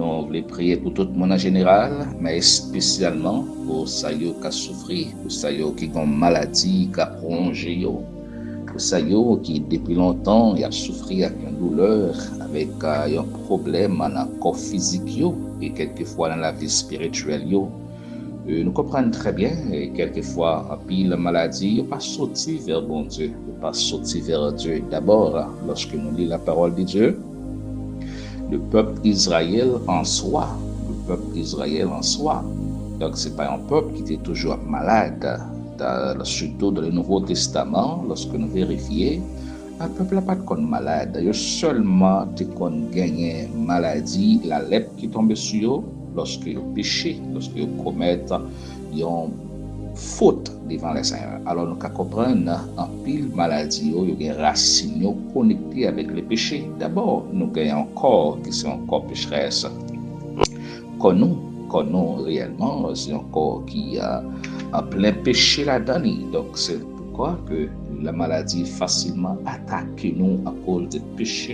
nous voulons prier pour tout le monde en général, mais spécialement pour ceux qui ont souffert, pour ceux qui ont une maladie, qui ont prolongé, pour ceux qui depuis longtemps ont souffert avec une douleur, avec un problème dans le corps physique et quelquefois dans la vie spirituelle. Nous comprenons très bien, et quelquefois, la maladie, il pas sorti vers bon Dieu, il pas sorti vers Dieu. D'abord, lorsque nous lisons la parole de Dieu, le peuple Israël en soi, donc c'est pas un peuple qui était toujours malade. Surtout dans le Nouveau Testament, lorsque nous vérifions, le peuple n'a pas de malade. Il y a seulement gagné maladie, la lèpre qui tombe sur eux, lorsque ils péchent, lorsque ils commettent une faute devant le Seigneur. Alors nous comprenons en pile maladie, il y a des racines connectées avec le péché. D'abord, nous avons un corps qui est un corps pécheresse. Quand nous réellement, c'est un corps qui a en plein péché là-dedans. Donc c'est pourquoi que la maladie facilement attaque nous à cause du péché.